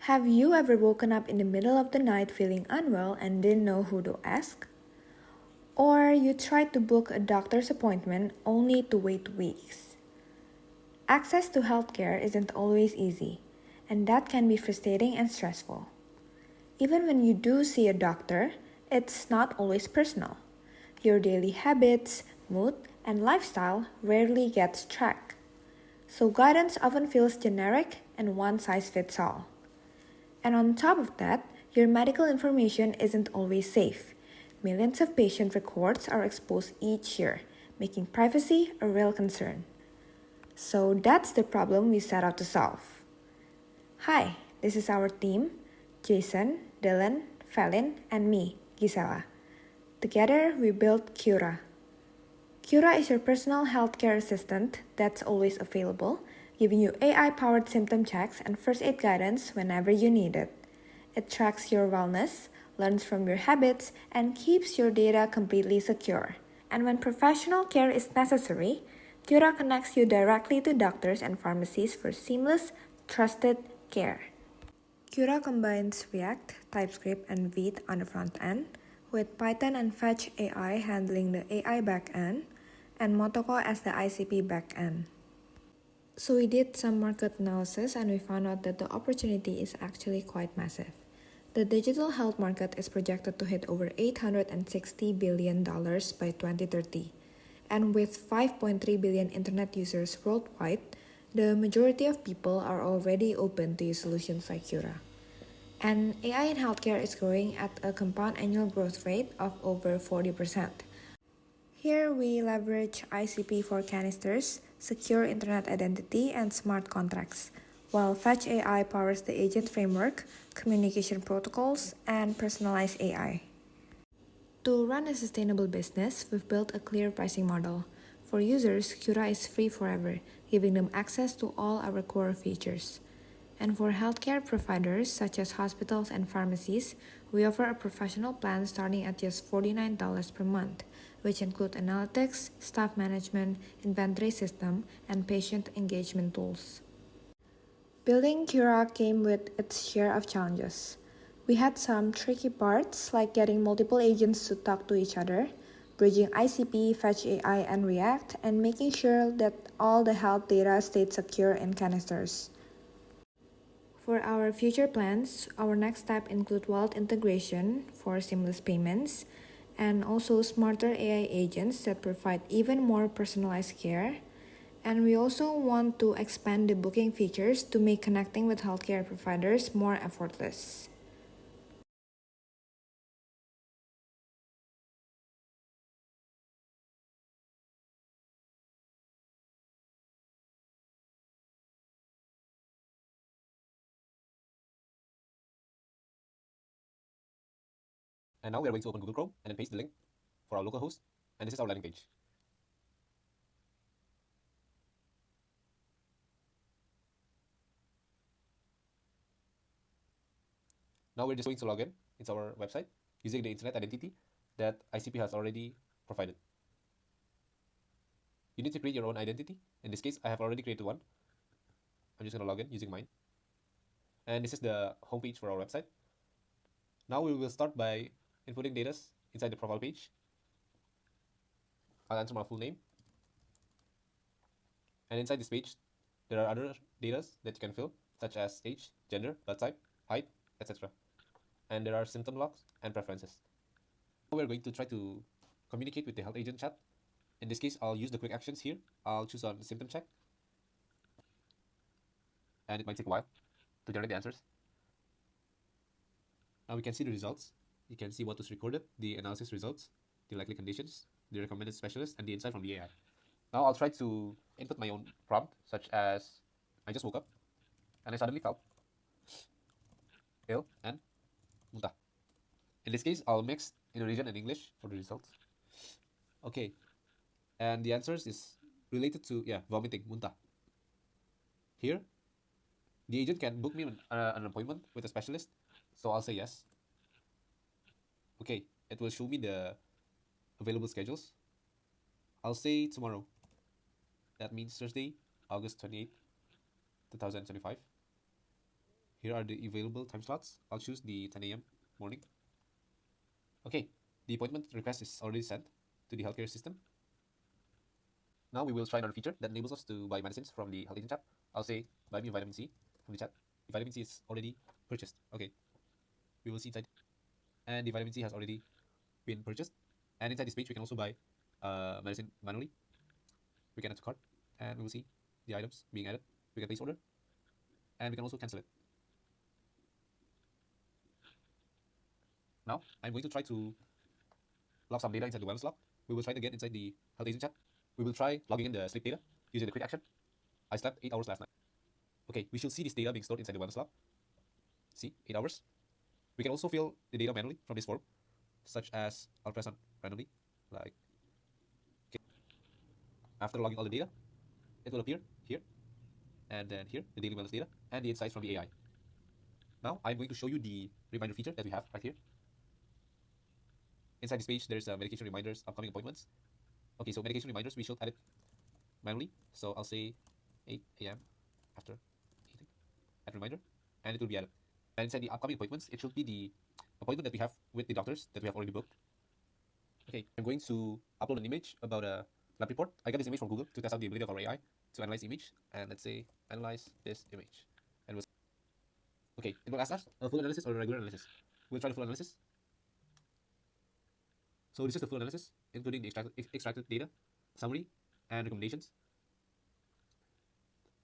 Have you ever woken up in the middle of the night feeling unwell and didn't know who to ask? Or you tried to book a doctor's appointment only to wait weeks? Access to healthcare isn't always easy, and that can be frustrating and stressful. Even when you do see a doctor, it's not always personal. Your daily habits, mood, and lifestyle rarely gets tracked. So guidance often feels generic and one size fits all. And on top of that, your medical information isn't always safe. Millions of patient records are exposed each year, making privacy a real concern. So that's the problem we set out to solve. Hi, this is our team, Jason, Dylan, Felin, and me, Gisela. Together, we built Cura. Cura is your personal healthcare assistant that's always available, giving you AI-powered symptom checks and first aid guidance whenever you need it. It tracks your wellness, learns from your habits, and keeps your data completely secure. And when professional care is necessary, Cura connects you directly to doctors and pharmacies for seamless, trusted care. Cura combines React, TypeScript, and Vite on the front end, with Python and Fetch.ai handling the AI backend, and Motoko as the ICP backend. So we did some market analysis and we found out that the opportunity is actually quite massive. The digital health market is projected to hit over $860 billion by 2030. And with 5.3 billion internet users worldwide, the majority of people are already open to use solutions like Cura. And AI in healthcare is growing at a compound annual growth rate of over 40%. Here we leverage ICP for canisters, secure internet identity, and smart contracts, while Fetch AI powers the agent framework, communication protocols, and personalized AI. To run a sustainable business, we've built a clear pricing model. For users, Cura is free forever, giving them access to all our core features. And for healthcare providers such as hospitals and pharmacies, we offer a professional plan starting at just $49 per month, which include analytics, staff management, inventory system, and patient engagement tools. Building Cura came with its share of challenges. We had some tricky parts like getting multiple agents to talk to each other, bridging ICP, Fetch AI, and React, and making sure that all the health data stayed secure in canisters. For our future plans, our next step include wallet integration for seamless payments, and also smarter AI agents that provide even more personalized care. And we also want to expand the booking features to make connecting with healthcare providers more effortless. And now we are going to open Google Chrome and then paste the link for our local host. And this is our landing page. Now we're just going to log in into our website using the internet identity that ICP has already provided. You need to create your own identity. In this case, I have already created one. I'm just going to log in using mine. And this is the homepage for our website. Now we will start by inputting data inside the profile page. I'll enter my full name. And inside this page, there are other data that you can fill, such as age, gender, blood type, height, etc. And there are symptom logs and preferences. Now we're going to try to communicate with the health agent chat. In this case, I'll use the quick actions here. I'll choose on symptom check. And it might take a while to generate the answers. Now we can see the results. You can see what was recorded, the analysis results, the likely conditions, the recommended specialist, and the insight from the AI. Now I'll try to input my own prompt, such as I just woke up and I suddenly felt ill and muntah. In this case, I'll mix Indonesian and English for the results. Okay, and the answers is related to, vomiting, muntah. Here, the agent can book me an appointment with a specialist, so I'll say yes. Okay, it will show me the available schedules. I'll say tomorrow. That means Thursday, August 28th, 2025. Here are the available time slots. I'll choose the 10 a.m. morning. Okay, the appointment request is already sent to the healthcare system. Now we will try another feature that enables us to buy medicines from the health agent chat. I'll say, buy me vitamin C from the chat. The vitamin C is already purchased. Okay, we will see inside. And the vitamin C has already been purchased. And inside this page, we can also buy medicine manually. We can add to cart, and we will see the items being added. We can place order, and we can also cancel it. Now, I'm going to try to log some data inside the wellness log. We will try to get inside the health agent chat. We will try logging in the sleep data using the quick action. I slept 8 hours last night. Okay, we should see this data being stored inside the wellness log. See, 8 hours. We can also fill the data manually from this form, such as I'll press on randomly, like, okay. After logging all the data, it will appear here, and then here, the daily wellness data, and the insights from the AI. Now, I'm going to show you the reminder feature that we have right here. Inside this page, there's medication reminders, upcoming appointments. Okay, so medication reminders, we should add it manually. So I'll say 8 a.m. after eating, add reminder, and it will be added. And inside the upcoming appointments, it should be the appointment that we have with the doctors that we have already booked. Okay, I'm going to upload an image about a lab report. I got this image from Google to test out the ability of our AI to analyze the image. And let's say, analyze this image. And we'll okay, it will ask us a full analysis or a regular analysis. We'll try the full analysis. So this is the full analysis, including the extracted data, summary, and recommendations.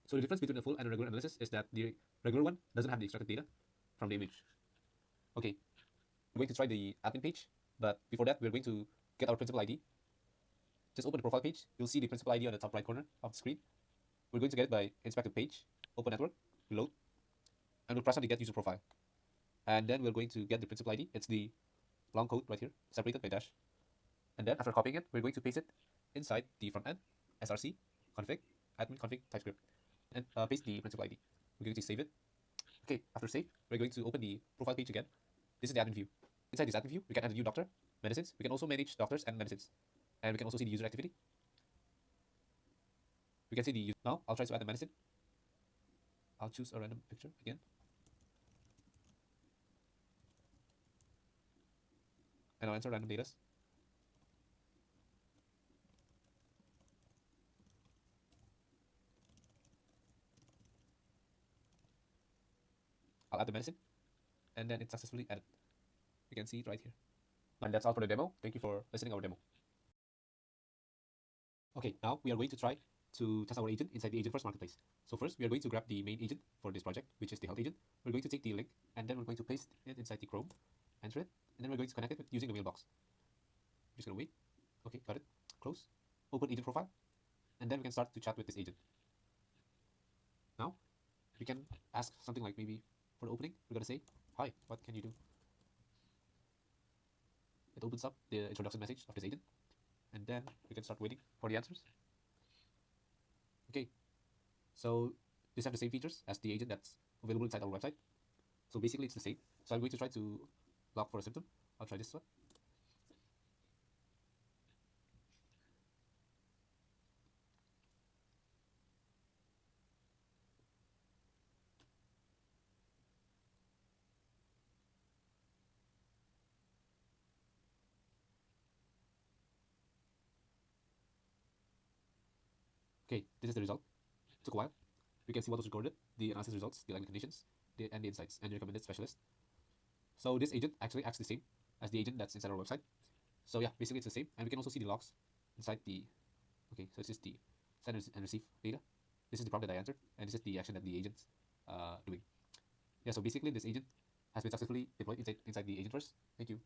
So the difference between a full and a regular analysis is that the regular one doesn't have the extracted data from the image. Okay, we're going to try the admin page, but before that, we're going to get our principal ID. Just open the profile page. You'll see the principal ID on the top right corner of the screen. We're going to get it by inspect the page, open network, reload, and we'll press on the get user profile. And then we're going to get the principal ID. It's the long code right here, separated by dash. And then after copying it, we're going to paste it inside the front end, src, config, admin config, TypeScript, and paste the principal ID. We're going to save it. Okay, after save, we're going to open the profile page again. This is the admin view. Inside this admin view, we can add a new doctor, medicines. We can also manage doctors and medicines. And we can also see the user activity. We can see the user. Now, I'll try to add a medicine. I'll choose a random picture again. And I'll enter random data. I'll add the medicine, and then it's successfully added. You can see it right here. And that's all for the demo. Thank you for listening our demo. Okay, now we are going to try to test our agent inside the agent first marketplace. So first, we are going to grab the main agent for this project, which is the health agent. We're going to take the link, and then we're going to paste it inside the Chrome, enter it, and then we're going to connect it using the mailbox. Just gonna wait. Okay, got it. Close. Open agent profile, and then we can start to chat with this agent. Now, we can ask something like maybe for the opening, we're gonna say, "Hi, what can you do?" It opens up the introduction message of this agent, and then we can start waiting for the answers. Okay, so these have the same features as the agent that's available inside our website. So basically it's the same. So I'm going to try to log for a symptom. I'll try this one. Okay, this is the result. It took a while. We can see what was recorded, the analysis results, the alignment conditions, and the insights, and the recommended specialist. So this agent actually acts the same as the agent that's inside our website. So yeah, basically it's the same. And we can also see the logs inside the, okay, so it's just the send and receive data. This is the prompt that I answered, and this is the action that the agent's doing. Yeah, so basically this agent has been successfully deployed inside the agent first. Thank you.